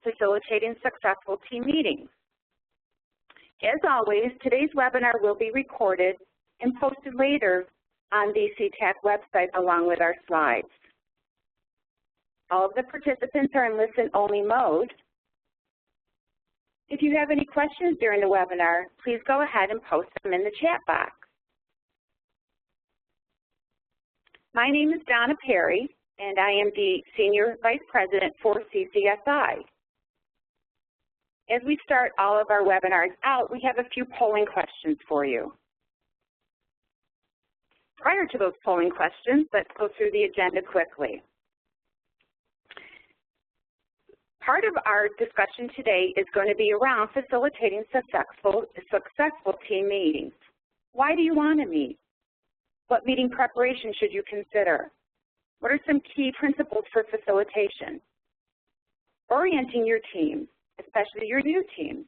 Facilitating Successful Team Meetings. As always, today's webinar will be recorded and posted later on the CTAC website along with our slides. All of the participants are in listen-only mode. If you have any questions during the webinar, please go ahead and post them in the chat box. My name is Donna Perry, and I am the Senior Vice President for CCSI. As we start all of our webinars out, we have a few polling questions for you. Prior to those polling questions, let's go through the agenda quickly. Part of our discussion today is going to be around facilitating successful team meetings. Why do you want to meet? What meeting preparation should you consider? What are some key principles for facilitation? Orienting your team, especially your new teams.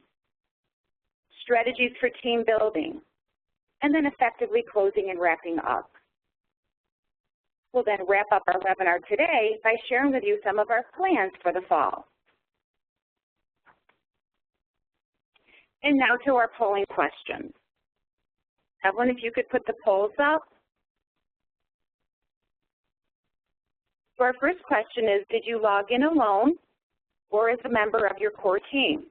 Strategies for team building. And then effectively closing and wrapping up. We'll then wrap up our webinar today by sharing with you some of our plans for the fall. And now to our polling questions. Evelyn, if you could put the polls up. So our first question is, did you log in alone or as a member of your core team?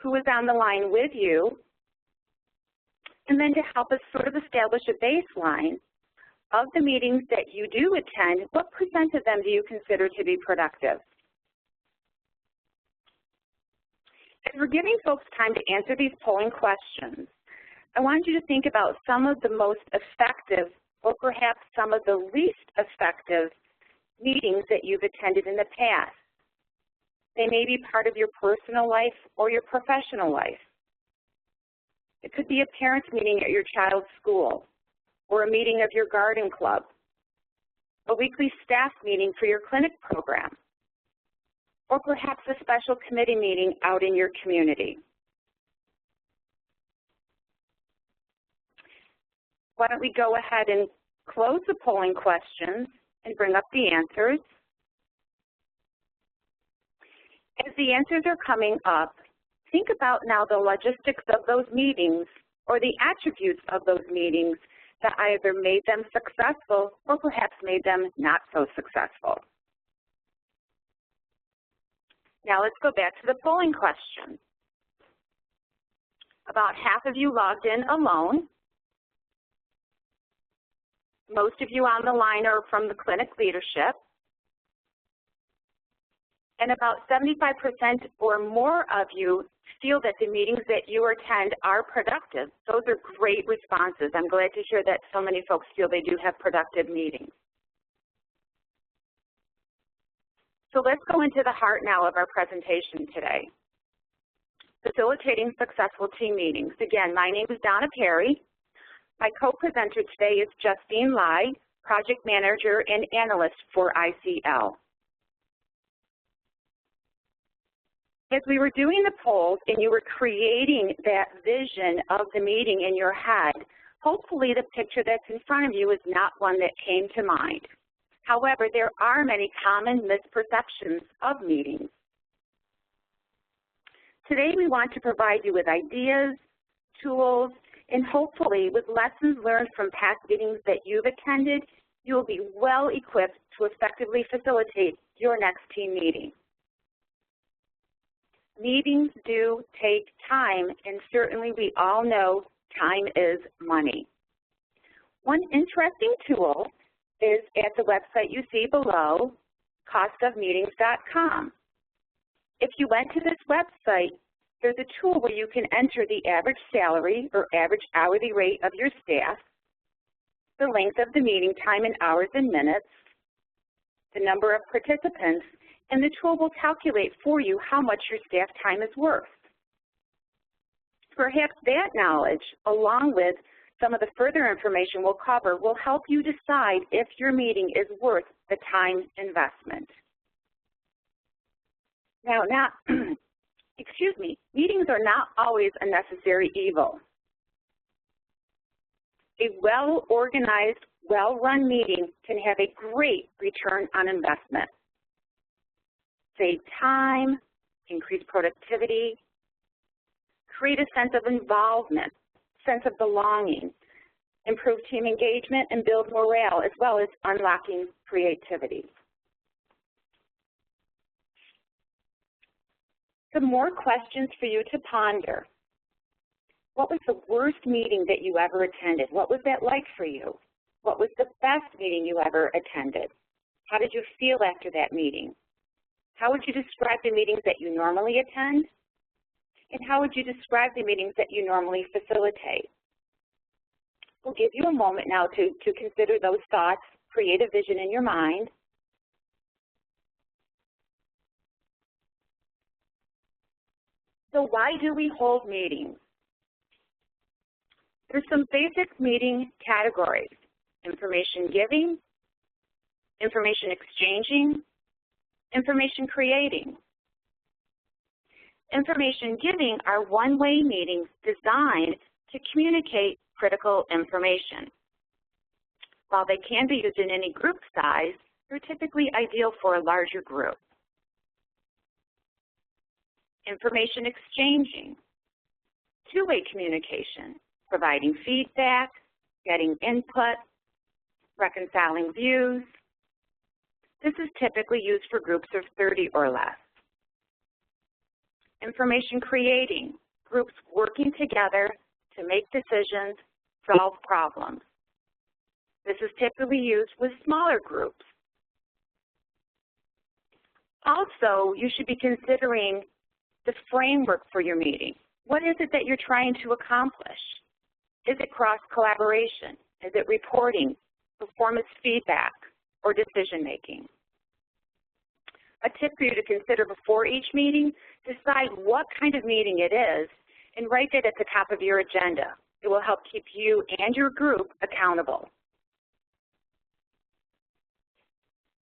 Who is on the line with you? And then to help us sort of establish a baseline of the meetings that you do attend, what percent of them do you consider to be productive? As we're giving folks time to answer these polling questions, I want you to think about some of the most effective or perhaps some of the least effective meetings that you've attended in the past. They may be part of your personal life or your professional life. It could be a parents' meeting at your child's school or a meeting of your garden club, a weekly staff meeting for your clinic program, or perhaps a special committee meeting out in your community. Why don't we go ahead and close the polling questions and bring up the answers. As the answers are coming up, think about now the logistics of those meetings or the attributes of those meetings that either made them successful or perhaps made them not so successful. Now let's go back to the polling question. About half of you logged in alone. Most of you on the line are from the clinic leadership. And about 75% or more of you feel that the meetings that you attend are productive. Those are great responses. I'm glad to hear that so many folks feel they do have productive meetings. So let's go into the heart now of our presentation today. Facilitating successful team meetings. Again, my name is Donna Perry. My co-presenter today is Justine Lai, Project Manager and Analyst for ICL. As we were doing the polls and you were creating that vision of the meeting in your head, hopefully the picture that's in front of you is not one that came to mind. However, there are many common misperceptions of meetings. Today we want to provide you with ideas, tools, and hopefully with lessons learned from past meetings that you've attended, you will be well equipped to effectively facilitate your next team meeting. Meetings do take time, and certainly we all know time is money. One interesting tool is at the website you see below, costofmeetings.com. If you went to this website, there's a tool where you can enter the average salary or average hourly rate of your staff, the length of the meeting time in hours and minutes, the number of participants, and the tool will calculate for you how much your staff time is worth. Perhaps that knowledge, along with some of the further information we'll cover, will help you decide if your meeting is worth the time investment. Now, excuse me, meetings are not always a necessary evil. A well-organized, well-run meeting can have a great return on investment. save time, increase productivity, create a sense of involvement, sense of belonging, improve team engagement, and build morale, as well as unlocking creativity. Some more questions for you to ponder. What was the worst meeting that you ever attended? What was that like for you? What was the best meeting you ever attended? How did you feel after that meeting? How would you describe the meetings that you normally attend? And how would you describe the meetings that you normally facilitate? We'll give you a moment now to consider those thoughts, create a vision in your mind. So why do we hold meetings? There's some basic meeting categories: information giving, information exchanging, information creating. Information giving are one-way meetings designed to communicate critical information. While they can be used in any group size, they're typically ideal for a larger group. Information exchanging, two-way communication, providing feedback, getting input, reconciling views. This is typically used for groups of 30 or less. Information creating, groups working together to make decisions, solve problems. This is typically used with smaller groups. Also, you should be considering the framework for your meeting. What is it that you're trying to accomplish? Is it cross-collaboration? Is it reporting, performance feedback, or decision-making? A tip for you to consider before each meeting: decide what kind of meeting it is and write it at the top of your agenda. It will help keep you and your group accountable.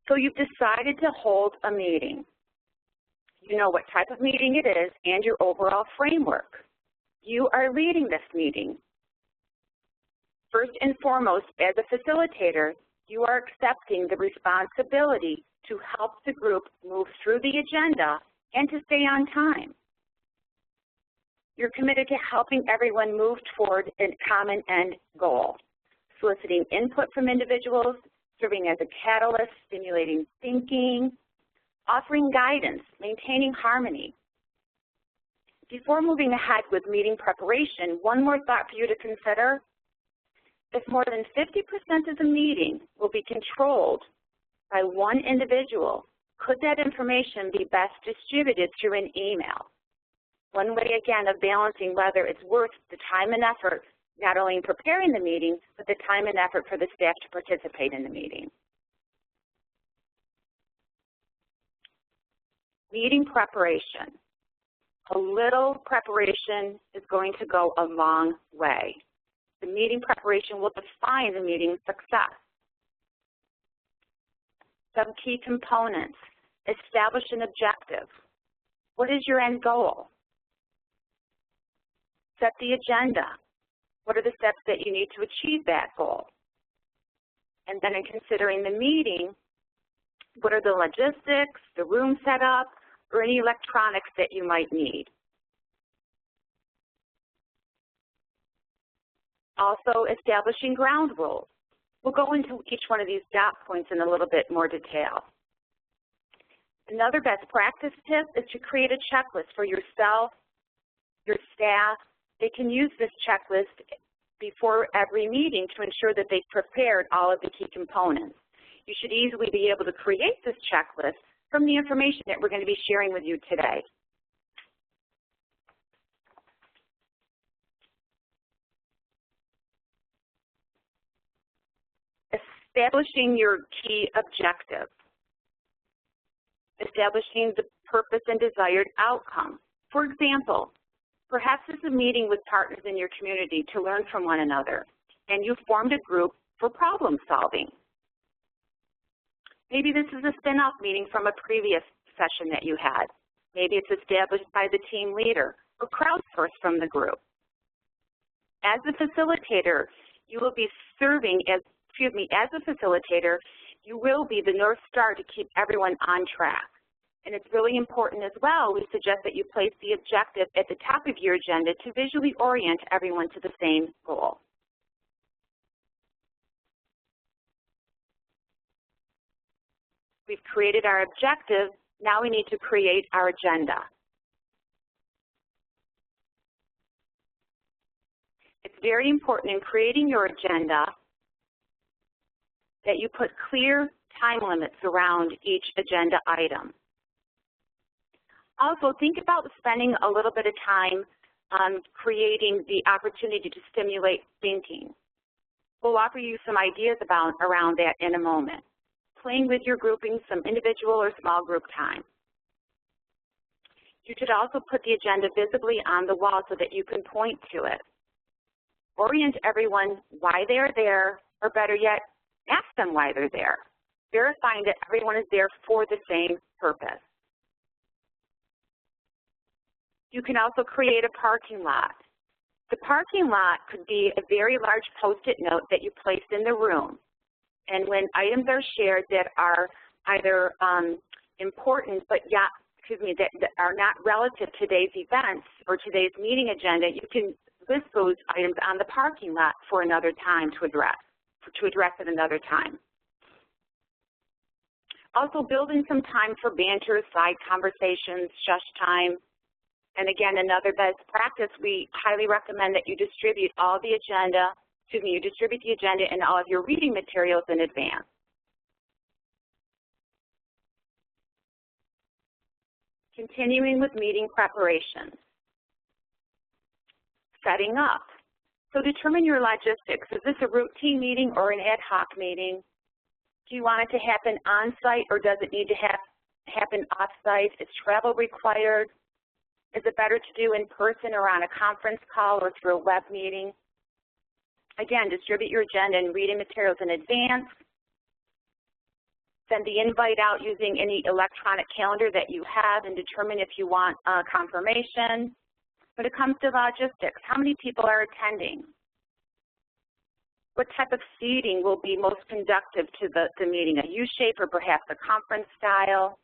So you've decided to hold a meeting. You know what type of meeting it is and your overall framework. You are leading this meeting. First and foremost, as a facilitator, you are accepting the responsibility to help the group move through the agenda and to stay on time. You're committed to helping everyone move toward a common end goal, soliciting input from individuals, serving as a catalyst, stimulating thinking, offering guidance, maintaining harmony. Before moving ahead with meeting preparation, one more thought for you to consider. If more than 50% of the meeting will be controlled by one individual, could that information be best distributed through an email? One way, again, of balancing whether it's worth the time and effort, not only in preparing the meeting, but the time and effort for the staff to participate in the meeting. Meeting preparation. A little preparation is going to go a long way. The meeting preparation will define the meeting's success. Some key components: establish an objective. What is your end goal? Set the agenda. What are the steps that you need to achieve that goal? And then in considering the meeting, what are the logistics, the room setup, or any electronics that you might need? Also, establishing ground rules. We'll go into each one of these dot points in a little bit more detail. Another best practice tip is to create a checklist for yourself, your staff. They can use this checklist before every meeting to ensure that they've prepared all of the key components. You should easily be able to create this checklist from the information that we're going to be sharing with you today. Establishing your key objective. Establishing the purpose and desired outcome. For example, perhaps it's a meeting with partners in your community to learn from one another, and you formed a group for problem solving. Maybe this is a spin-off meeting from a previous session that you had. Maybe it's established by the team leader or crowdsourced from the group. As a facilitator, you will be serving as a facilitator, you will be the North Star to keep everyone on track. And it's really important as well, we suggest that you place the objective at the top of your agenda to visually orient everyone to the same goal. We've created our objective, now we need to create our agenda. It's very important in creating your agenda that you put clear time limits around each agenda item. Also, think about spending a little bit of time on creating the opportunity to stimulate thinking. We'll offer you some ideas around that in a moment. Playing with your groupings, some individual or small group time. You should also put the agenda visibly on the wall so that you can point to it. Orient everyone why they're there, or better yet, ask them why they're there, verifying that everyone is there for the same purpose. You can also create a parking lot. The parking lot could be a very large Post-it note that you place in the room. And when items are shared that are either important but that are not relative to today's events or today's meeting agenda, you can list those items on the parking lot for another time to address at another time. Also building some time for banter, side conversations, shush time. And again, another best practice, we highly recommend that you distribute the agenda and all of your reading materials in advance. Continuing with meeting preparations. Setting up. So determine your logistics. Is this a routine meeting or an ad hoc meeting? Do you want it to happen on-site or does it need to happen off-site? Is travel required? Is it better to do in person or on a conference call or through a web meeting? Again, distribute your agenda and reading materials in advance. Send the invite out using any electronic calendar that you have and determine if you want confirmation. When it comes to logistics, how many people are attending? What type of seating will be most conducive to the meeting, a U-shape or perhaps a conference style?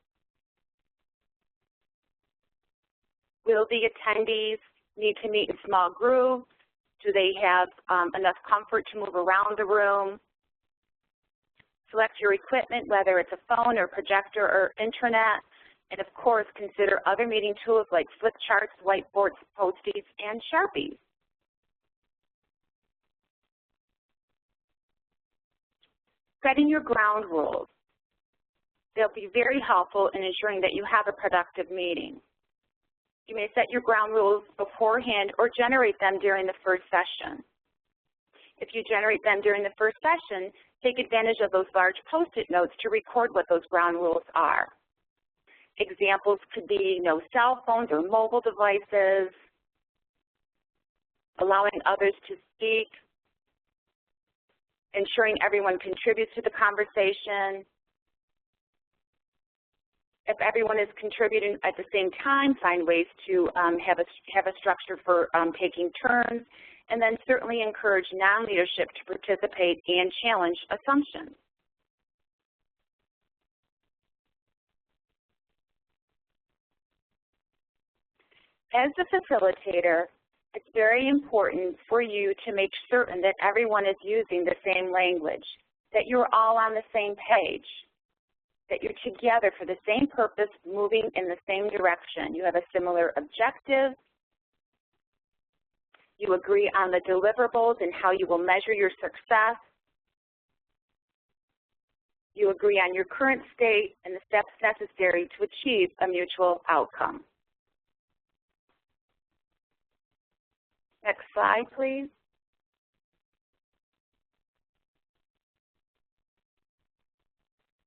Will the attendees need to meet in small groups? Do they have enough comfort to move around the room? Select your equipment, whether it's a phone or projector or internet. And of course, consider other meeting tools like flip charts, whiteboards, Post-its, and Sharpies. Setting your ground rules. They'll be very helpful in ensuring that you have a productive meeting. You may set your ground rules beforehand or generate them during the first session. If you generate them during the first session, take advantage of those large Post-it notes to record what those ground rules are. Examples could be no cell phones or mobile devices, allowing others to speak, ensuring everyone contributes to the conversation. If everyone is contributing at the same time, find ways to have a structure for taking turns, and then certainly encourage non-leadership to participate and challenge assumptions. As the facilitator, it's very important for you to make certain that everyone is using the same language, that you're all on the same page, that you're together for the same purpose, moving in the same direction. You have a similar objective. You agree on the deliverables and how you will measure your success. You agree on your current state and the steps necessary to achieve a mutual outcome. Next slide, please.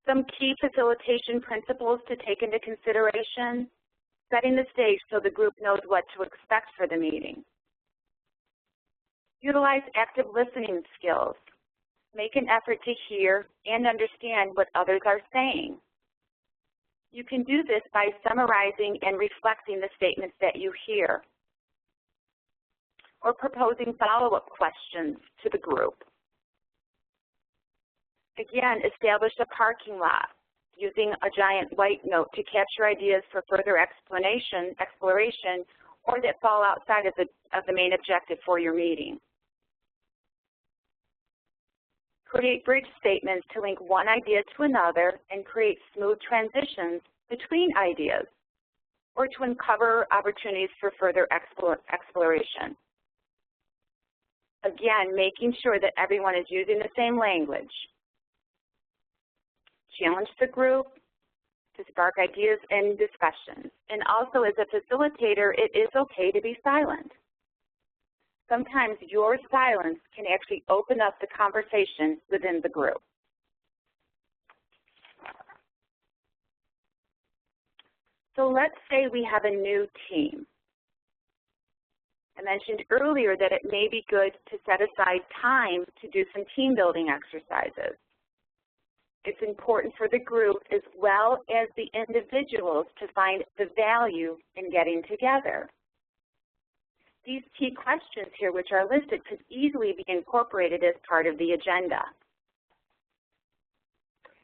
Some key facilitation principles to take into consideration: setting the stage so the group knows what to expect for the meeting. Utilize active listening skills. Make an effort to hear and understand what others are saying. You can do this by summarizing and reflecting the statements that you hear, or proposing follow-up questions to the group. Again, establish a parking lot. using a giant white note to capture ideas for further exploration, or that fall outside of the main objective for your meeting. Create bridge statements to link one idea to another and create smooth transitions between ideas, or to uncover opportunities for further exploration. Again, making sure that everyone is using the same language. Challenge the group to spark ideas and discussions. And also, as a facilitator, it is okay to be silent. Sometimes your silence can actually open up the conversation within the group. So let's say we have a new team. I mentioned earlier that it may be good to set aside time to do some team building exercises. It's important for the group as well as the individuals to find the value in getting together. These key questions here, which are listed, could easily be incorporated as part of the agenda.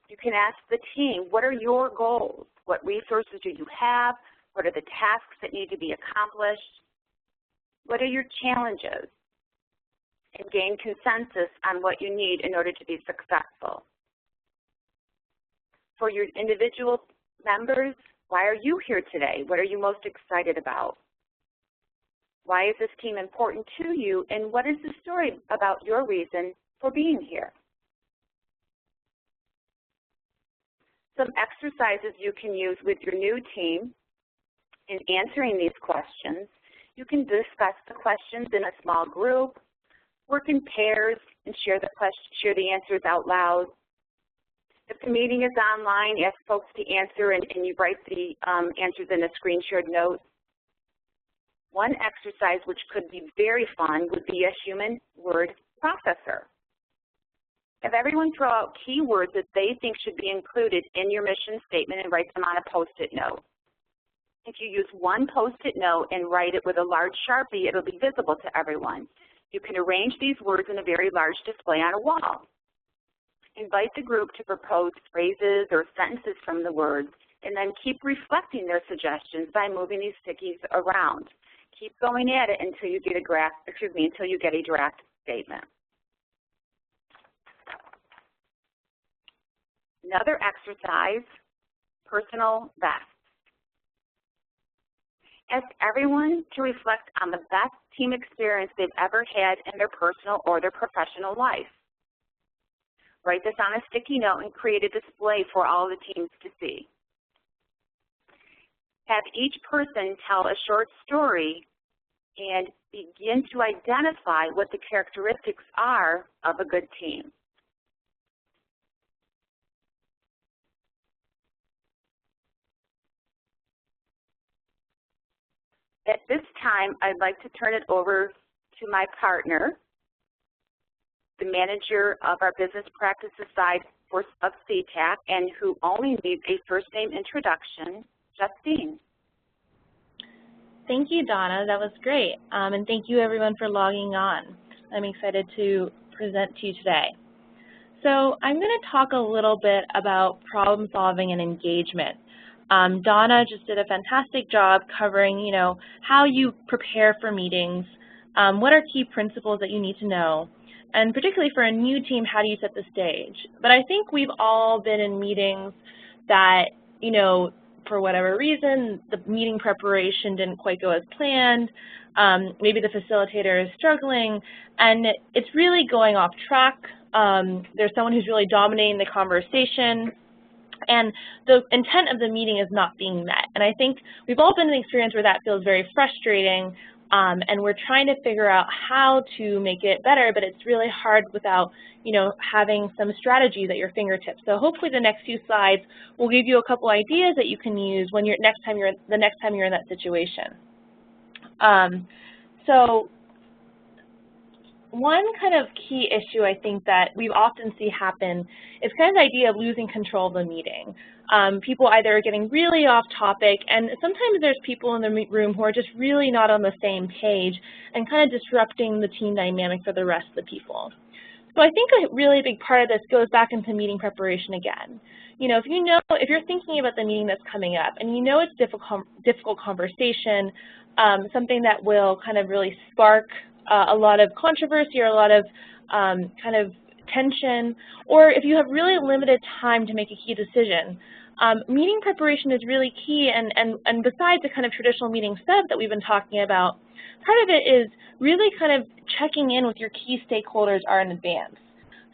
You can ask the team, what are your goals? What resources do you have? What are the tasks that need to be accomplished? What are your challenges? And gain consensus on what you need in order to be successful. For your individual members, why are you here today? What are you most excited about? Why is this team important to you? And what is the story about your reason for being here? Some exercises you can use with your new team in answering these questions. You can discuss the questions in a small group, work in pairs, and share the answers out loud. If the meeting is online, ask folks to answer, and you write the answers in a screen shared note. One exercise which could be very fun would be a human word processor. Have everyone throw out keywords that they think should be included in your mission statement and write them on a Post-it note. If you use one Post-it note and write it with a large Sharpie, it'll be visible to everyone. You can arrange these words in a very large display on a wall. Invite the group to propose phrases or sentences from the words, and then keep reflecting their suggestions by moving these stickies around. Keep going at it until you get a draft statement. Another exercise, personal best. Ask everyone to reflect on the best team experience they've ever had in their personal or their professional life. Write this on a sticky note and create a display for all the teams to see. Have each person tell a short story and begin to identify what the characteristics are of a good team. At this time, I'd like to turn it over to my partner, the manager of our business practices side of CTAC, and who only needs a first name introduction, Justine. Thank you, Donna. That was great. And thank you, everyone, for logging on. I'm excited to present to you today. So I'm going to talk a little bit about problem solving and engagement. Donna just did a fantastic job covering, how you prepare for meetings, what are key principles that you need to know, and particularly for a new team, how do you set the stage? But I think we've all been in meetings that, for whatever reason, the meeting preparation didn't quite go as planned, maybe the facilitator is struggling, and it's really going off track. There's someone who's really dominating the conversation, and the intent of the meeting is not being met. And I think we've all been in an experience where that feels very frustrating, and we're trying to figure out how to make it better, but it's really hard without, having some strategies at your fingertips. So hopefully the next few slides will give you a couple ideas that you can use when the next time you're in that situation. So one kind of key issue I think that we often see happen is kind of the idea of losing control of the meeting. People either are getting really off topic, and sometimes there's people in the room who are just really not on the same page and kind of disrupting the team dynamic for the rest of the people. So I think a really big part of this goes back into meeting preparation again. If you're thinking about the meeting that's coming up and you know it's difficult conversation, something that will kind of really spark a lot of controversy or a lot of kind of tension, or if you have really limited time to make a key decision, meeting preparation is really key, and besides the kind of traditional meeting setup that we've been talking about, part of it is really kind of checking in with your key stakeholders in advance.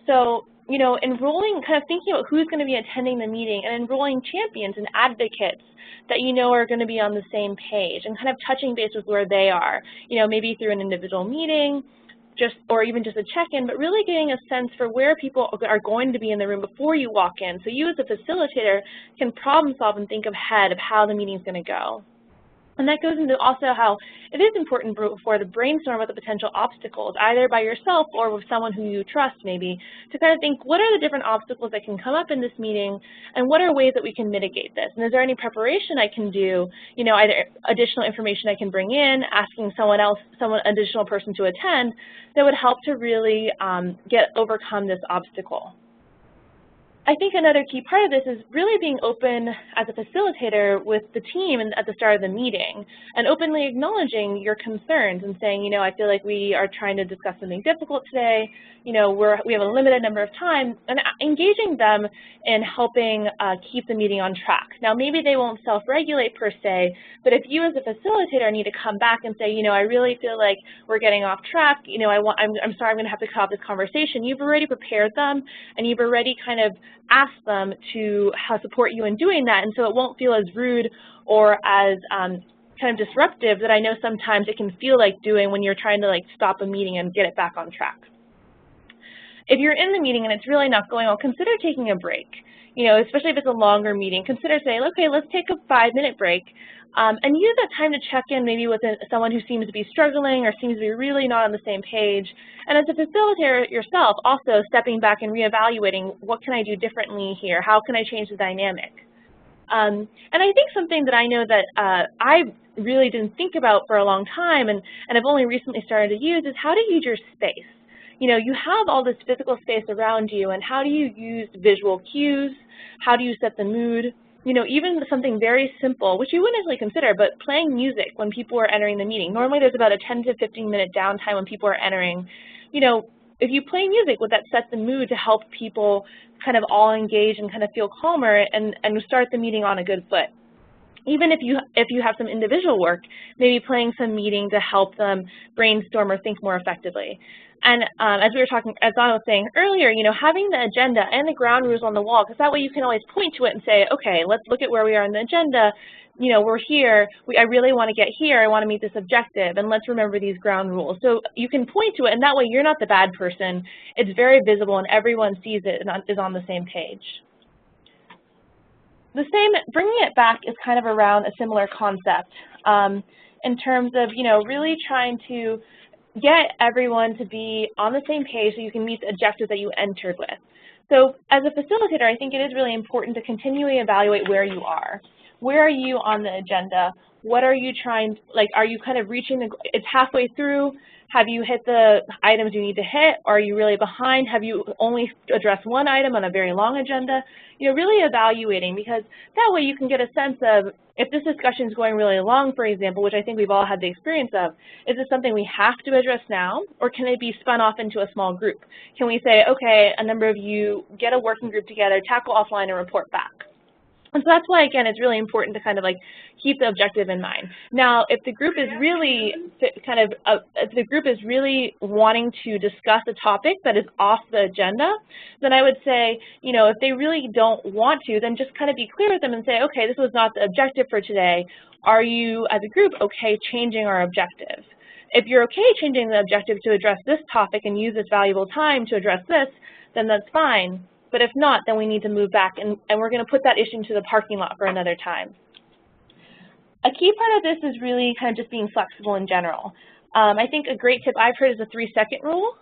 So, enrolling, kind of thinking about who's going to be attending the meeting and enrolling champions and advocates that are going to be on the same page and kind of touching base with where they are, maybe through an individual meeting, or even just a check-in, but really getting a sense for where people are going to be in the room before you walk in. So you as a facilitator can problem solve and think ahead of how the meeting's going to go. And that goes into also how it is important for the brainstorm with the potential obstacles, either by yourself or with someone who you trust maybe, to kind of think, what are the different obstacles that can come up in this meeting, and what are ways that we can mitigate this? And is there any preparation I can do, either additional information I can bring in, asking someone additional person to attend, that would help to really overcome this obstacle. I think another key part of this is really being open as a facilitator with the team at the start of the meeting and openly acknowledging your concerns and saying, I feel like we are trying to discuss something difficult today, we have a limited number of time, and engaging them in helping keep the meeting on track. Now, maybe they won't self-regulate per se, but if you as a facilitator need to come back and say, I really feel like we're getting off track, I'm sorry, I'm going to have to cut off this conversation, you've already prepared them and you've already kind of ask them to support you in doing that, and so it won't feel as rude or as kind of disruptive that I know sometimes it can feel like doing when you're trying to stop a meeting and get it back on track. If you're in the meeting and it's really not going well, consider taking a break. Especially if it's a longer meeting, consider saying, okay, let's take a 5-minute break and use that time to check in maybe with someone who seems to be struggling or seems to be really not on the same page. And as a facilitator yourself, also stepping back and reevaluating, what can I do differently here? How can I change the dynamic? And I think something that I know that I really didn't think about for a long time and I've only recently started to use is how to use your space. You have all this physical space around you, and how do you use visual cues? How do you set the mood? Even something very simple, which you wouldn't really consider, but playing music when people are entering the meeting. Normally there's about a 10 to 15-minute downtime when people are entering. If you play music, would that set the mood to help people kind of all engage and kind of feel calmer and start the meeting on a good foot? Even if you have some individual work, maybe playing some meeting to help them brainstorm or think more effectively. And as Donna was saying earlier, having the agenda and the ground rules on the wall, because that way you can always point to it and say, okay, let's look at where we are on the agenda. We're here. I really want to get here. I want to meet this objective, and let's remember these ground rules. So you can point to it, and that way you're not the bad person. It's very visible, and everyone sees it and is on the same page. Bringing it back is kind of around a similar concept in terms of, really trying to get everyone to be on the same page so you can meet the objectives that you entered with. So as a facilitator, I think it is really important to continually evaluate where you are. Where are you on the agenda? What are you trying, are you kind of reaching it's halfway through? Have you hit the items you need to hit? Are you really behind? Have you only addressed one item on a very long agenda? Really evaluating, because that way you can get a sense of if this discussion is going really long, for example, which I think we've all had the experience of, is this something we have to address now, or can it be spun off into a small group? Can we say, okay, a number of you get a working group together, tackle offline, and report back? And so that's why, again, it's really important to kind of keep the objective in mind. Now, if the group is really wanting to discuss a topic that is off the agenda, then I would say, if they really don't want to, then just kind of be clear with them and say, okay, this was not the objective for today. Are you, as a group, okay changing our objective? If you're okay changing the objective to address this topic and use this valuable time to address this, then that's fine. But if not, then we need to move back, and we're going to put that issue into the parking lot for another time. A key part of this is really kind of just being flexible in general. I think a great tip I've heard is the 3-second rule.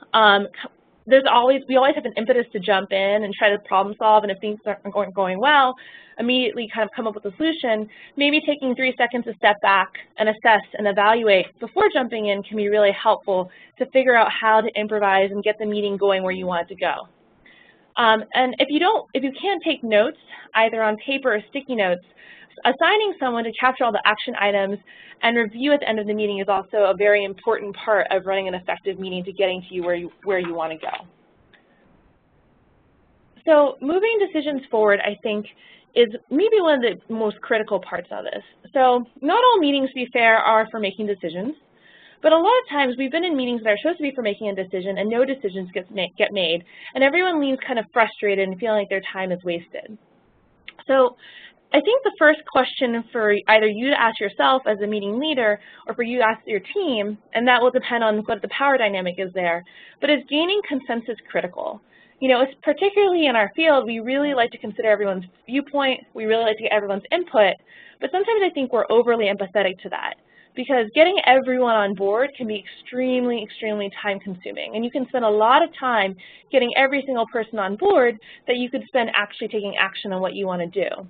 we always have an impetus to jump in and try to problem solve, and if things aren't going well, immediately kind of come up with a solution. Maybe taking 3 seconds to step back and assess and evaluate before jumping in can be really helpful to figure out how to improvise and get the meeting going where you want it to go. And if you can't take notes, either on paper or sticky notes, assigning someone to capture all the action items and review at the end of the meeting is also a very important part of running an effective meeting to getting to you where you want to go. So moving decisions forward, I think, is maybe one of the most critical parts of this. So not all meetings, to be fair, are for making decisions, but a lot of times we've been in meetings that are supposed to be for making a decision and no decisions get made, and everyone leaves kind of frustrated and feeling like their time is wasted. So I think the first question for either you to ask yourself as a meeting leader or for you to ask your team, and that will depend on what the power dynamic is there, but is gaining consensus critical? You know, it's particularly in our field, we really like to consider everyone's viewpoint, we really like to get everyone's input, but sometimes I think we're overly empathetic to that, because getting everyone on board can be extremely, extremely time consuming, and you can spend a lot of time getting every single person on board that you could spend actually taking action on what you want to do.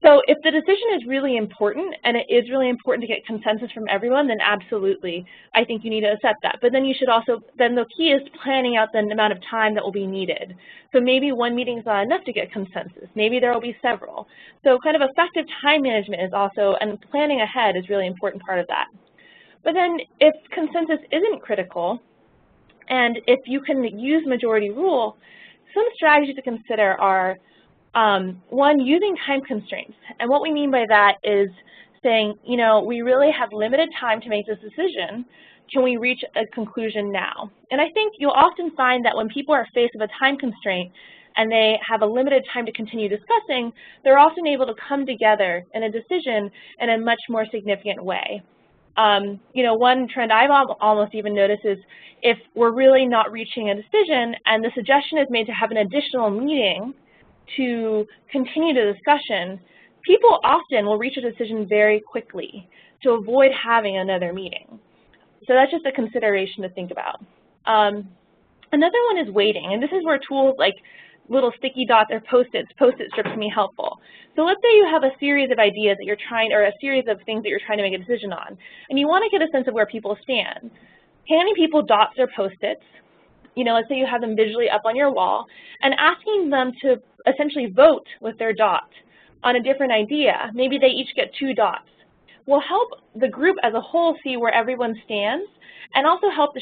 So if the decision is really important, and it is really important to get consensus from everyone, then absolutely, I think you need to accept that. But then you should also, then the key is planning out the amount of time that will be needed. So maybe one meeting is not enough to get consensus. Maybe there will be several. So kind of effective time management is also, and planning ahead is really important part of that. But then if consensus isn't critical, and if you can use majority rule, some strategies to consider are, one, using time constraints. And what we mean by that is saying, you know, we really have limited time to make this decision. Can we reach a conclusion now? And I think you'll often find that when people are faced with a time constraint and they have a limited time to continue discussing, they're often able to come together in a decision in a much more significant way. You know, one trend I've almost even noticed is if we're really not reaching a decision and the suggestion is made to have an additional meeting to continue the discussion, people often will reach a decision very quickly to avoid having another meeting. So that's just a consideration to think about. Another one is waiting, and this is where tools like little sticky dots or post-it strips can be helpful. So let's say you have a series of ideas that you're trying, or a series of things that you're trying to make a decision on, and you want to get a sense of where people stand. Handing people dots or post-its, you know, let's say you have them visually up on your wall, and asking them to essentially vote with their dot on a different idea, maybe they each get 2 dots, will help the group as a whole see where everyone stands and also help to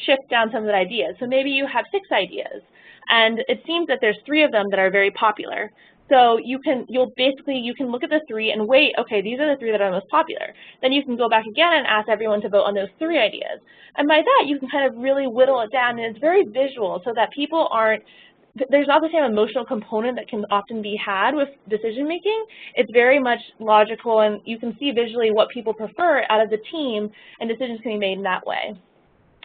shift down some of the ideas. So maybe you have 6 ideas, and it seems that there's 3 of them that are very popular. So you can look at the 3 and wait, okay, these are the 3 that are most popular. Then you can go back again and ask everyone to vote on those 3 ideas. And by that, you can kind of really whittle it down, and it's very visual so that people aren't, there's not the same emotional component that can often be had with decision making. It's very much logical, and you can see visually what people prefer out of the team, and decisions can be made in that way.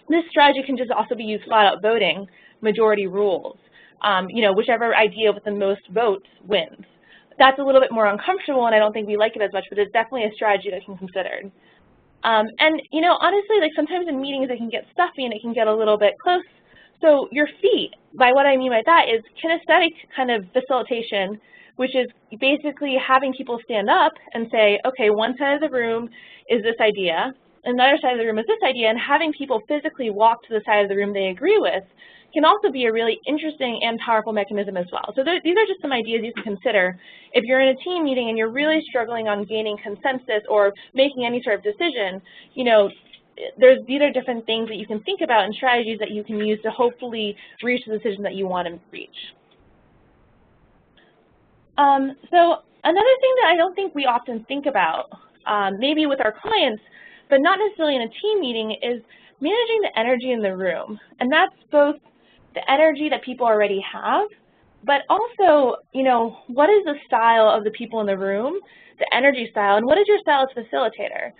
This strategy can just also be used flat out voting, majority rules. You know, whichever idea with the most votes wins. That's a little bit more uncomfortable, and I don't think we like it as much, but it's definitely a strategy that can be considered. And, you know, honestly, like sometimes in meetings it can get stuffy and it can get a little bit close. So your feet, by what I mean by that is kinesthetic kind of facilitation, which is basically having people stand up and say, okay, one side of the room is this idea, and the other side of the room is this idea, and having people physically walk to the side of the room they agree with can also be a really interesting and powerful mechanism as well. So these are just some ideas you can consider. If you're in a team meeting and you're really struggling on gaining consensus or making any sort of decision, you know, these are different things that you can think about and strategies that you can use to hopefully reach the decision that you want to reach. So another thing that I don't think we often think about, maybe with our clients, but not necessarily in a team meeting, is managing the energy in the room. And that's both the energy that people already have, but also, you know, what is the style of the people in the room, the energy style, and what is your style as facilitator?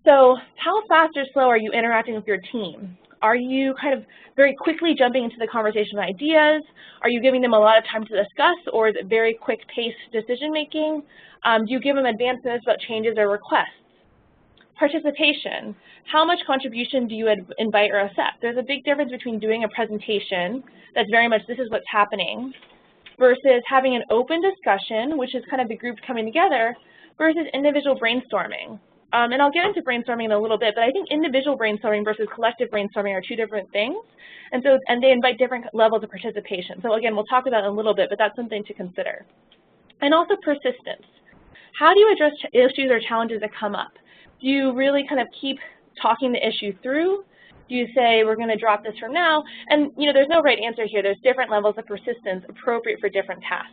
So how fast or slow are you interacting with your team? Are you kind of very quickly jumping into the conversation of ideas? Are you giving them a lot of time to discuss, or is it very quick-paced decision-making? Do you give them advance notice about changes or requests? Participation. How much contribution do you invite or accept? There's a big difference between doing a presentation that's very much this is what's happening versus having an open discussion, which is kind of the group coming together, versus individual brainstorming. And I'll get into brainstorming in a little bit, but I think individual brainstorming versus collective brainstorming are two different things, and they invite different levels of participation. So again, we'll talk about it in a little bit, but that's something to consider. And also persistence. How do you address issues or challenges that come up? Do you really kind of keep talking the issue through? Do you say, we're going to drop this from now? And there's no right answer here. There's different levels of persistence appropriate for different tasks.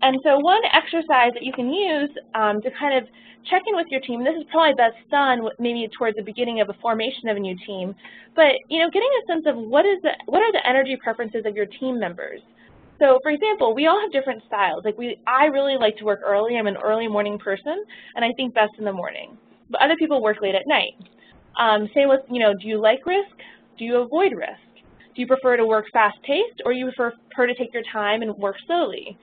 And so one exercise that you can use to kind of check in with your team, this is probably best done maybe towards the beginning of a formation of a new team, but getting a sense of what are the energy preferences of your team members. So for example, we all have different styles. Like I really like to work early. I'm an early morning person, and I think best in the morning. But other people work late at night. Same with, do you like risk? Do you avoid risk? Do you prefer to work fast-paced, or you prefer to take your time and work slowly?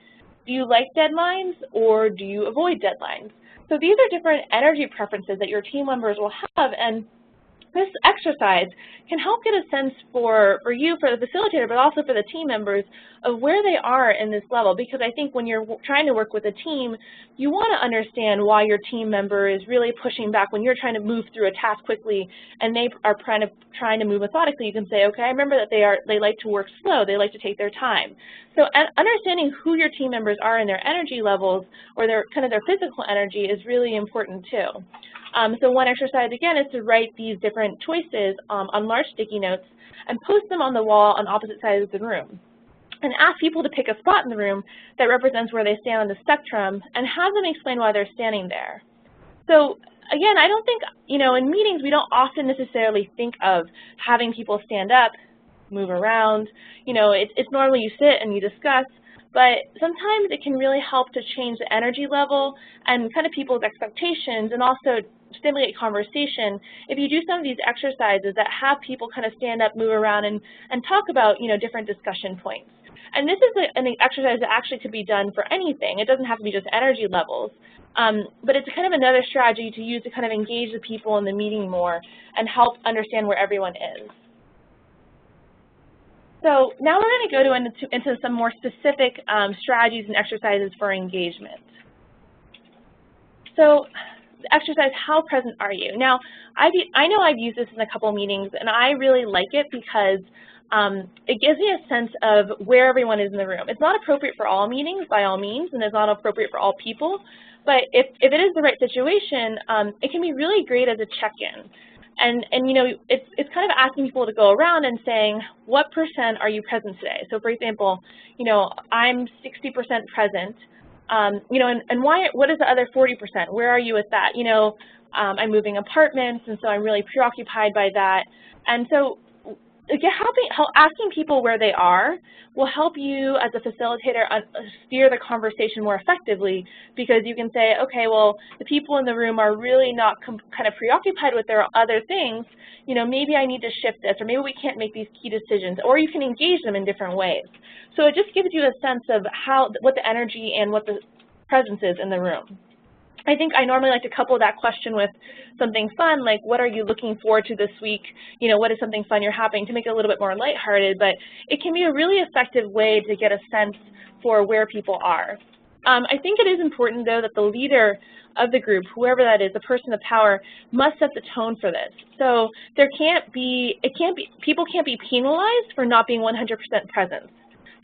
Do you like deadlines, or do you avoid deadlines? So these are different energy preferences that your team members will have, and this exercise can help get a sense for you, for the facilitator, but also for the team members of where they are in this level. Because I think when you're trying to work with a team, you want to understand why your team member is really pushing back. When you're trying to move through a task quickly and they are trying to move methodically, you can say, okay, I remember that they like to work slow, they like to take their time. So understanding who your team members are in their energy levels or their physical energy is really important too. So one exercise, again, is to write these different choices on large sticky notes and post them on the wall on opposite sides of the room. And ask people to pick a spot in the room that represents where they stand on the spectrum and have them explain why they're standing there. So again, I don't think, in meetings we don't often necessarily think of having people stand up, move around. It's normally you sit and you discuss, but sometimes it can really help to change the energy level and kind of people's expectations and also stimulate conversation if you do some of these exercises that have people kind of stand up, move around, and talk about, different discussion points. And this is an exercise that actually could be done for anything. It doesn't have to be just energy levels, but it's kind of another strategy to use to kind of engage the people in the meeting more and help understand where everyone is. So now we're going to go into some more specific strategies and exercises for engagement. So the exercise, how present are you? Now, I know I've used this in a couple meetings, and I really like it because it gives me a sense of where everyone is in the room. It's not appropriate for all meetings, by all means, and it's not appropriate for all people, but if it is the right situation, it can be really great as a check-in. And it's kind of asking people to go around and saying, what % are you present today? So for example, I'm 60% present, and what is the other 40%? Where are you with that? I'm moving apartments, and so I'm really preoccupied by that. And so asking people where they are will help you as a facilitator steer the conversation more effectively, because you can say, okay, well, the people in the room are really not kind of preoccupied with their other things. Maybe I need to shift this, or maybe we can't make these key decisions, or you can engage them in different ways. So it just gives you a sense of what the energy and what the presence is in the room. I think I normally like to couple that question with something fun, like what are you looking forward to this week? What is something fun you're having, to make it a little bit more lighthearted, but it can be a really effective way to get a sense for where people are. I think it is important, though, that the leader of the group, whoever that is, the person of power, must set the tone for this. So people can't be penalized for not being 100% present.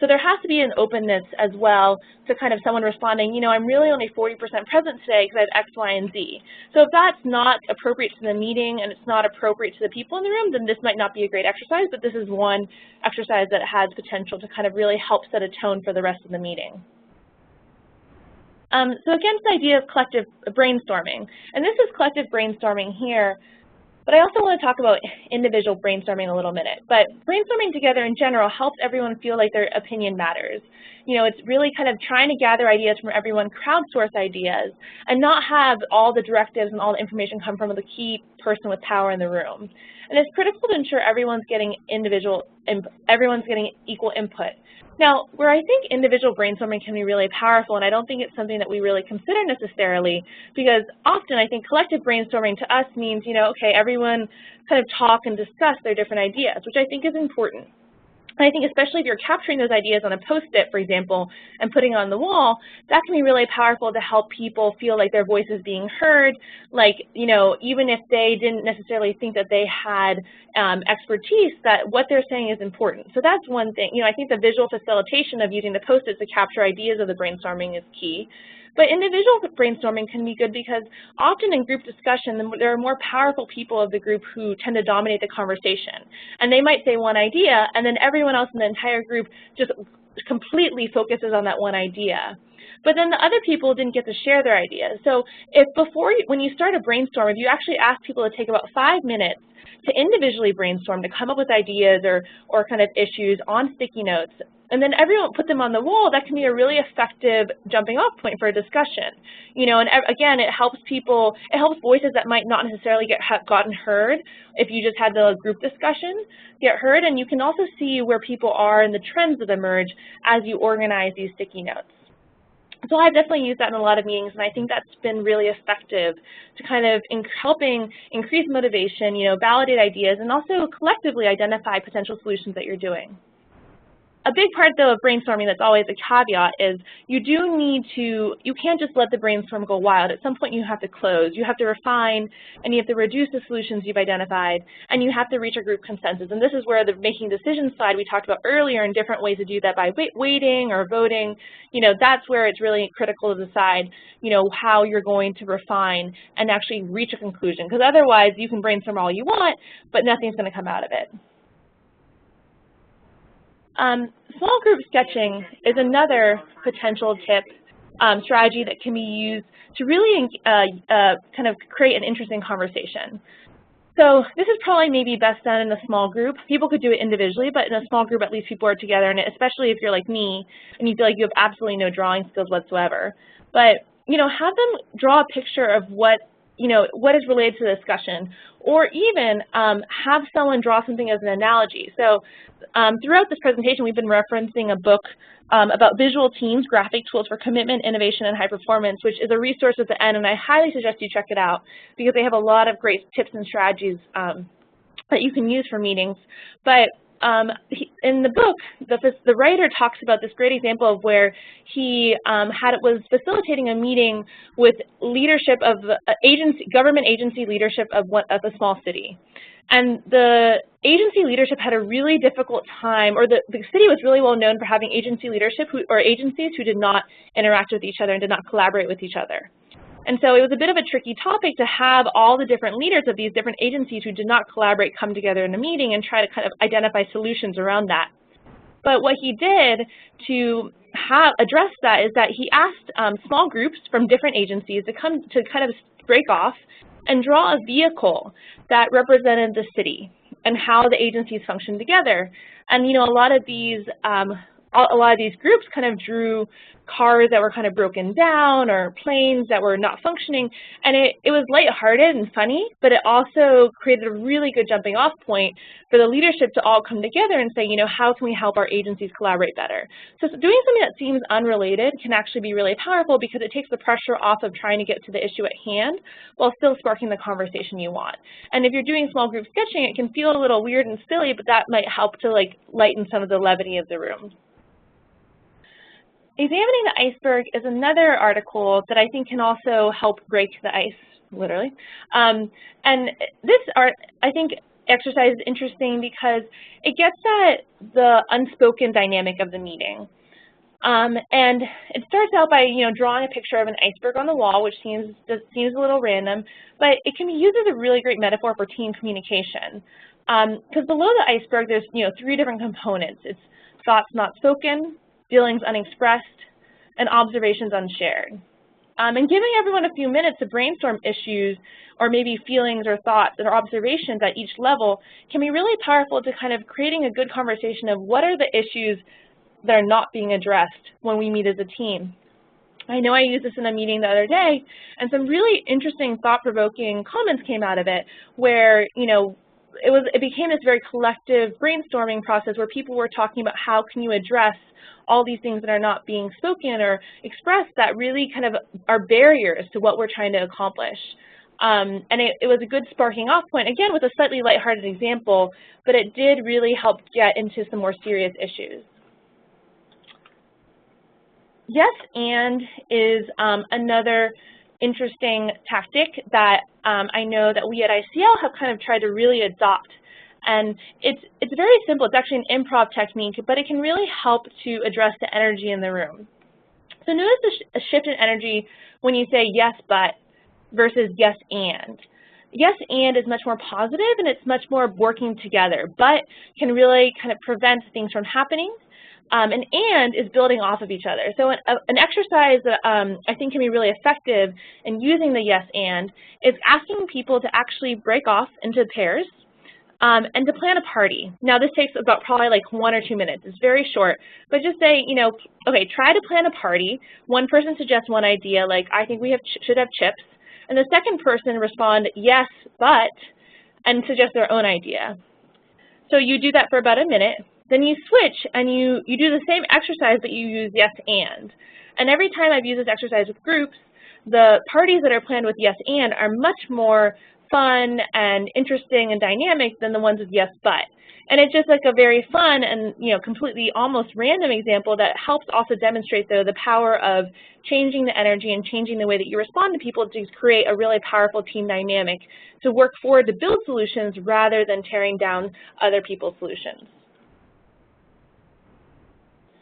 So there has to be an openness as well to kind of someone responding, I'm really only 40% present today because I have X, Y, and Z. So if that's not appropriate to the meeting and it's not appropriate to the people in the room, then this might not be a great exercise, but this is one exercise that has potential to kind of really help set a tone for the rest of the meeting. So against the idea of collective brainstorming, and this is collective brainstorming here, but I also want to talk about individual brainstorming a little minute. But brainstorming together in general helps everyone feel like their opinion matters. it's really kind of trying to gather ideas from everyone, crowdsource ideas, and not have all the directives and all the information come from the key person with power in the room. And it's critical to ensure everyone's getting equal input. Now, where I think individual brainstorming can be really powerful, and I don't think it's something that we really consider necessarily, because often I think collective brainstorming to us means, okay, everyone kind of talk and discuss their different ideas, which I think is important. And I think especially if you're capturing those ideas on a Post-it, for example, and putting it on the wall, that can be really powerful to help people feel like their voice is being heard, like, even if they didn't necessarily think that they had expertise, that what they're saying is important. So that's one thing. I think the visual facilitation of using the Post-its to capture ideas of the brainstorming is key. But individual brainstorming can be good because often in group discussion, there are more powerful people of the group who tend to dominate the conversation. And they might say one idea, and then everyone else in the entire group just completely focuses on that one idea. But then the other people didn't get to share their ideas. So when you start a brainstorm, if you actually ask people to take about 5 minutes to individually brainstorm, to come up with ideas or kind of issues on sticky notes, and then everyone put them on the wall, that can be a really effective jumping off point for a discussion. And again, it helps voices that might not necessarily have gotten heard if you just had the group discussion get heard, and you can also see where people are and the trends that emerge as you organize these sticky notes. So I've definitely used that in a lot of meetings, and I think that's been really effective to kind of helping increase motivation, validate ideas, and also collectively identify potential solutions that you're doing. A big part, though, of brainstorming that's always a caveat is you can't just let the brainstorm go wild. At some point you have to close, you have to refine, and you have to reduce the solutions you've identified, and you have to reach a group consensus. And this is where the making decisions slide we talked about earlier, and different ways to do that by weighting or voting, that's where it's really critical to decide, how you're going to refine and actually reach a conclusion. Because otherwise you can brainstorm all you want, but nothing's going to come out of it. Small group sketching is another potential tip, strategy that can be used to really kind of create an interesting conversation. So this is probably maybe best done in a small group. People could do it individually, but in a small group at least people are together in it, especially if you're like me and you feel like you have absolutely no drawing skills whatsoever. But have them draw a picture of what is related to the discussion, or even have someone draw something as an analogy. So throughout this presentation, we've been referencing a book about visual teams, graphic tools for commitment, innovation, and high performance, which is a resource at the end, and I highly suggest you check it out because they have a lot of great tips and strategies that you can use for meetings. But in the book, the writer talks about this great example of where he was facilitating a meeting with leadership of government agency leadership of a small city. And the agency leadership had a really difficult time, or the city was really well known for having agency leadership or agencies who did not interact with each other and did not collaborate with each other. And so it was a bit of a tricky topic to have all the different leaders of these different agencies who did not collaborate come together in a meeting and try to kind of identify solutions around that. But what he did to address that is that he asked small groups from different agencies to kind of break off and draw a vehicle that represented the city and how the agencies function together. And a lot of these groups kind of drew cars that were kind of broken down or planes that were not functioning, and it was lighthearted and funny, but it also created a really good jumping off point for the leadership to all come together and say, how can we help our agencies collaborate better? So doing something that seems unrelated can actually be really powerful because it takes the pressure off of trying to get to the issue at hand while still sparking the conversation you want. And if you're doing small group sketching, it can feel a little weird and silly, but that might help to lighten some of the levity of the room. Examining the Iceberg is another article that I think can also help break the ice, literally. And this I think exercise is interesting because it gets at the unspoken dynamic of the meeting. And it starts out by drawing a picture of an iceberg on the wall, which seems a little random, but it can be used as a really great metaphor for team communication. Because below the iceberg, there's 3 different components. It's thoughts not spoken, feelings unexpressed, and observations unshared. And giving everyone a few minutes to brainstorm issues or maybe feelings or thoughts or observations at each level can be really powerful to kind of creating a good conversation of what are the issues that are not being addressed when we meet as a team. I know I used this in a meeting the other day, and some really interesting, thought-provoking comments came out of it, where it became this very collective brainstorming process where people were talking about how can you address all these things that are not being spoken or expressed that really kind of are barriers to what we're trying to accomplish. And it was a good sparking off point, again, with a slightly lighthearted example, but it did really help get into some more serious issues. Yes, and is another interesting tactic that I know that we at ICL have kind of tried to really adopt. And it's very simple. It's actually an improv technique, but it can really help to address the energy in the room. So notice a shift in energy when you say yes, but versus yes, and. Yes, and is much more positive, and it's much more working together, but can really kind of prevent things from happening. And is building off of each other. So an exercise that I think can be really effective in using the yes and is asking people to actually break off into pairs and to plan a party. Now this takes about probably like 1 or 2 minutes. It's very short, but just say, okay, try to plan a party. One person suggests one idea, like I think we should have chips, and the second person respond yes, but, and suggest their own idea. So you do that for about a minute. Then you switch and you do the same exercise, but you use yes and. And every time I've used this exercise with groups, the parties that are planned with yes and are much more fun and interesting and dynamic than the ones with yes but. And it's just like a very fun and completely almost random example that helps also demonstrate though the power of changing the energy and changing the way that you respond to people to create a really powerful team dynamic to work forward to build solutions rather than tearing down other people's solutions.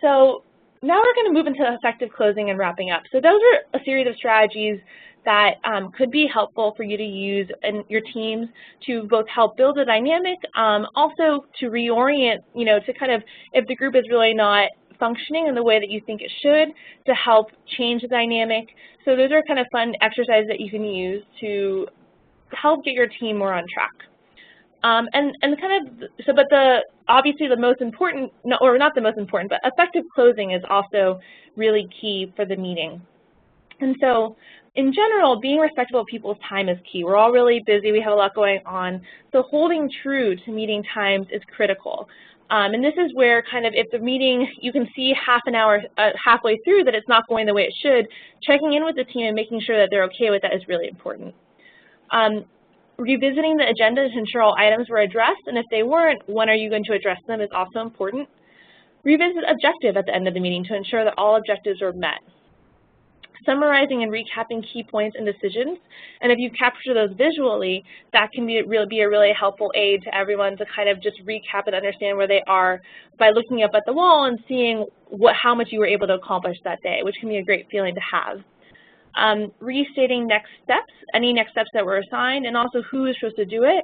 So now we're going to move into effective closing and wrapping up. So those are a series of strategies that could be helpful for you to use in your teams to both help build a dynamic, also to reorient, to kind of, if the group is really not functioning in the way that you think it should, to help change the dynamic. So those are kind of fun exercises that you can use to help get your team more on track. Obviously the most important, or not the most important, but effective closing is also really key for the meeting. And so in general, being respectful of people's time is key. We're all really busy, we have a lot going on, so holding true to meeting times is critical. And this is where kind of if the meeting, you can see half an hour, halfway through that it's not going the way it should, checking in with the team and making sure that they're okay with that is really important. Revisiting the agenda to ensure all items were addressed, and if they weren't, when are you going to address them is also important. Revisit objective at the end of the meeting to ensure that all objectives are met. Summarizing and recapping key points and decisions, and if you capture those visually, that can be a really helpful aid to everyone to kind of just recap and understand where they are by looking up at the wall and seeing how much you were able to accomplish that day, which can be a great feeling to have. Restating next steps, any next steps that were assigned, and also who is supposed to do it.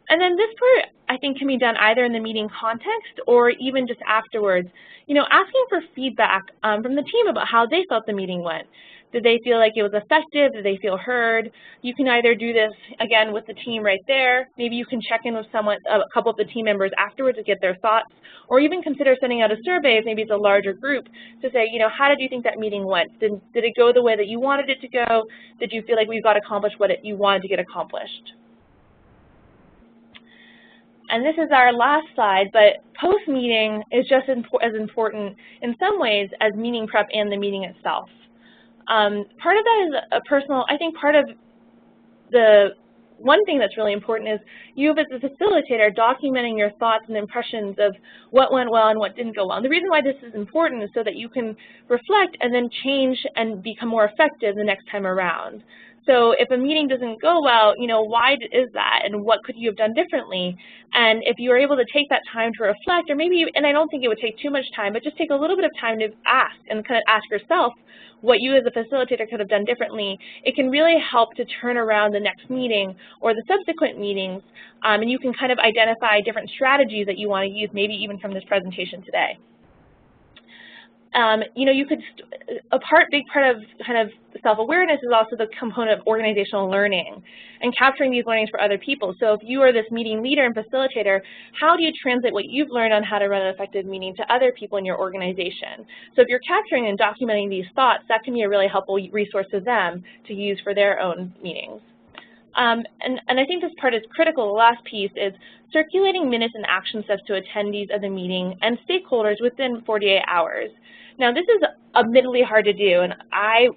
And then this part, I think, can be done either in the meeting context or even just afterwards. Asking for feedback from the team about how they felt the meeting went. Did they feel like it was effective? Did they feel heard? You can either do this, again, with the team right there. Maybe you can check in with a couple of the team members afterwards to get their thoughts, or even consider sending out a survey if maybe it's a larger group to say, how did you think that meeting went? Did it go the way that you wanted it to go? Did you feel like we got accomplished what you wanted to get accomplished? And this is our last slide, but post-meeting is just as important in some ways as meeting prep and the meeting itself. Part of that is a personal, I think part of the one thing that's really important is you as a facilitator documenting your thoughts and impressions of what went well and what didn't go well. And the reason why this is important is so that you can reflect and then change and become more effective the next time around. So if a meeting doesn't go well, why is that and what could you have done differently? And if you are able to take that time to reflect, or maybe, and I don't think it would take too much time, but just take a little bit of time to ask and kind of ask yourself what you as a facilitator could have done differently, it can really help to turn around the next meeting or the subsequent meetings, and you can kind of identify different strategies that you want to use, maybe even from this presentation today. you know, you could, big part of kind of self-awareness is also the component of organizational learning and capturing these learnings for other people. So if you are this meeting leader and facilitator, how do you translate what you've learned on how to run an effective meeting to other people in your organization? So if you're capturing and documenting these thoughts, that can be a really helpful resource to them to use for their own meetings. And I think this part is critical. The last piece is circulating minutes and action steps to attendees of the meeting and stakeholders within 48 hours. Now, this is admittedly hard to do, and I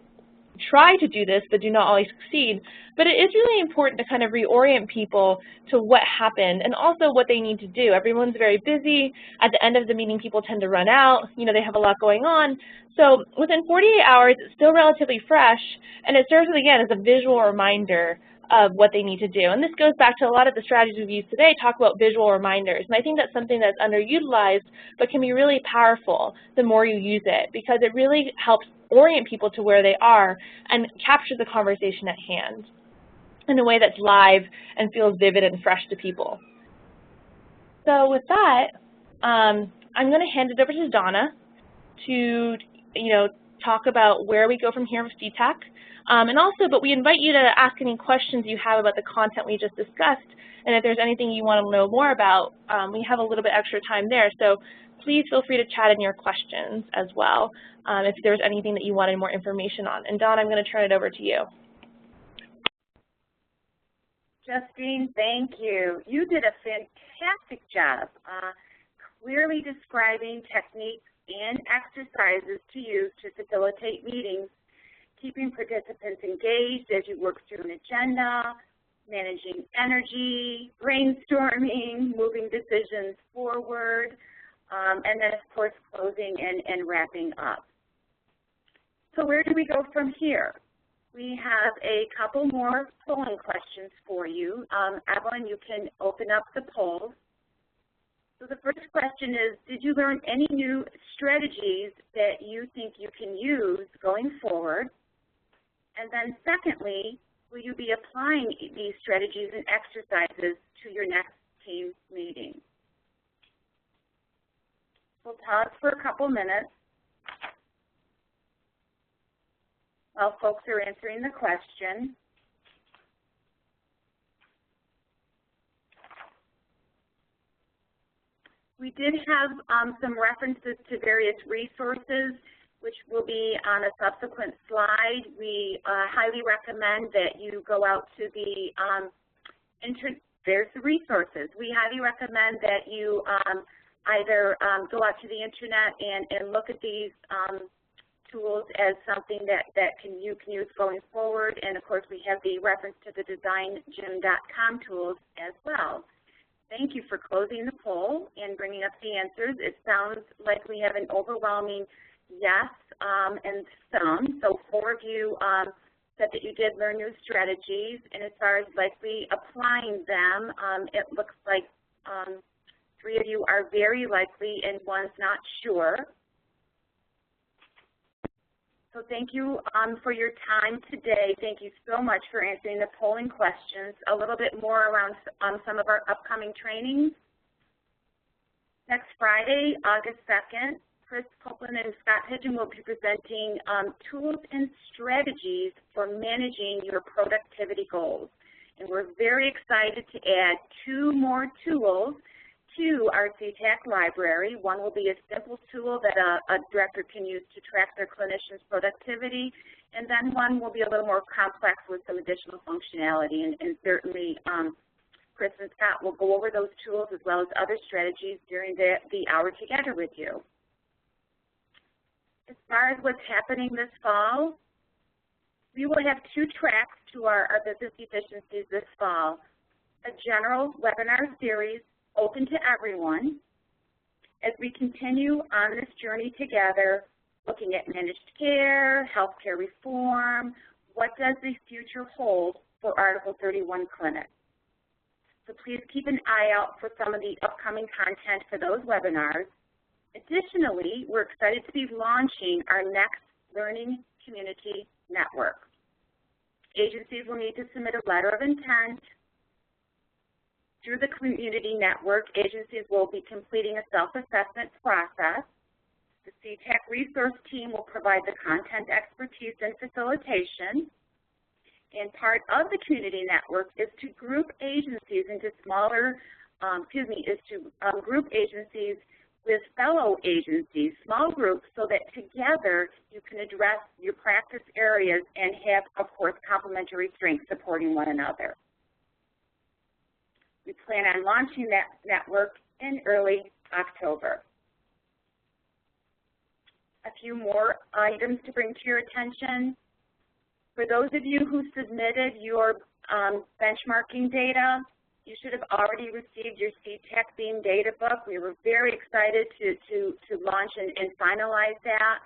try to do this but do not always succeed, but it is really important to kind of reorient people to what happened and also what they need to do. Everyone's very busy. At the end of the meeting, people tend to run out. You know, they have a lot going on. So within 48 hours, it's still relatively fresh, and it serves, again, as a visual reminder of what they need to do. And this goes back to a lot of the strategies we've used today, talk about visual reminders. And I think that's something that's underutilized but can be really powerful the more you use it, because it really helps orient people to where they are and capture the conversation at hand in a way that's live and feels vivid and fresh to people. So with that, I'm going to hand it over to Donna to, talk about where we go from here with CTAC. But we invite you to ask any questions you have about the content we just discussed, and if there's anything you want to know more about, we have a little bit extra time there. So please feel free to chat in your questions as well if there's anything that you wanted more information on. And Dawn, I'm going to turn it over to you. Justine, thank you. You did a fantastic job clearly describing techniques and exercises to use to facilitate meetings, keeping participants engaged as you work through an agenda, managing energy, brainstorming, moving decisions forward, and then, of course, closing and wrapping up. So where do we go from here? We have a couple more polling questions for you. Evelyn, you can open up the polls. So the first question is, did you learn any new strategies that you think you can use going forward? And then secondly, will you be applying these strategies and exercises to your next team meeting? We'll pause for a couple minutes while folks are answering the question. We did have some references to various resources, which will be on a subsequent slide. We highly recommend that you go out to the, there's the resources. We highly recommend that you either go out to the internet and look at these tools as something that you can use going forward. And of course, we have the reference to the designgym.com tools as well. Thank you for closing the poll and bringing up the answers. It sounds like we have an overwhelming yes and some. So 4 of you said that you did learn new strategies, and as far as likely applying them, it looks like 3 of you are very likely and 1's not sure. So thank you for your time today. Thank you so much for answering the polling questions. A little bit more around some of our upcoming trainings. Next Friday, August 2nd, Chris Copeland and Scott Pigeon will be presenting tools and strategies for managing your productivity goals. And we're very excited to add 2 more tools to our CTAC library. One will be a simple tool that a director can use to track their clinician's productivity, and then one will be a little more complex with some additional functionality. And certainly, Chris and Scott will go over those tools as well as other strategies during the hour together with you. As far as what's happening this fall, we will have 2 tracks to our business efficiencies this fall. A general webinar series open to everyone as we continue on this journey together, looking at managed care, healthcare reform, what does the future hold for Article 31 clinics. So please keep an eye out for some of the upcoming content for those webinars. Additionally, we're excited to be launching our next Learning Community Network. Agencies will need to submit a letter of intent. Through the community network, agencies will be completing a self-assessment process. The CTAC resource team will provide the content expertise and facilitation. And part of the community network is to group agencies into smaller, group agencies with fellow agencies, small groups, so that together you can address your practice areas and have, of course, complementary strengths supporting one another. We plan on launching that network in early October. A few more items to bring to your attention. For those of you who submitted your benchmarking data, you should have already received your CTAC Beam data book. We were very excited to launch and finalize that.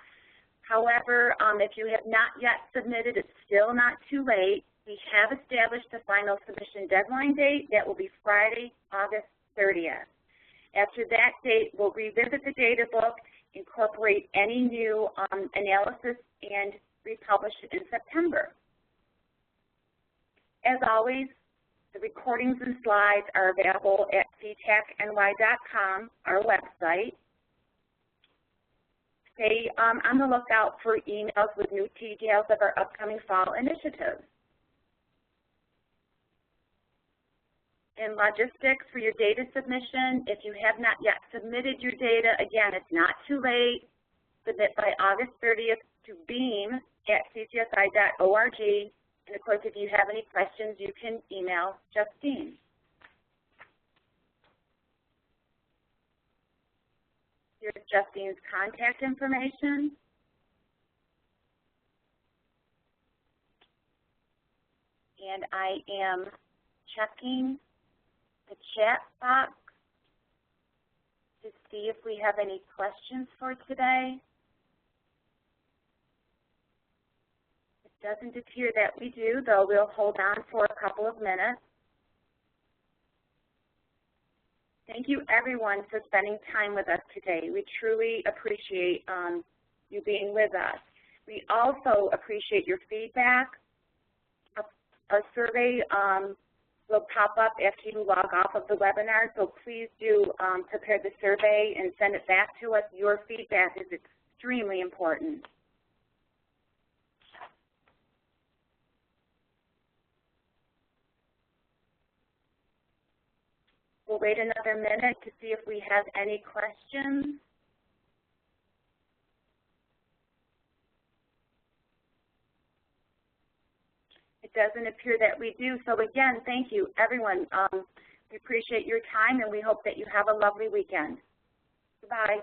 However, if you have not yet submitted, it's still not too late. We have established a final submission deadline date. That will be Friday, August 30th. After that date, we'll revisit the data book, incorporate any new analysis, and republish it in September. As always, the recordings and slides are available at ctacny.com, our website. Stay on the lookout for emails with new details of our upcoming fall initiatives. In logistics for your data submission, if you have not yet submitted your data, again, it's not too late. Submit by August 30th to beam@ccsi.org. And of course, if you have any questions, you can email Justine. Here's Justine's contact information. And I am checking the chat box to see if we have any questions for today. It doesn't appear that we do, though we'll hold on for a couple of minutes. Thank you, everyone, for spending time with us today. We truly appreciate you being with us. We also appreciate your feedback. A survey will pop up after you log off of the webinar, so please do prepare the survey and send it back to us. Your feedback is extremely important. We'll wait another minute to see if we have any questions. It doesn't appear that we do. So again, thank you, everyone. We appreciate your time, and we hope that you have a lovely weekend. Goodbye.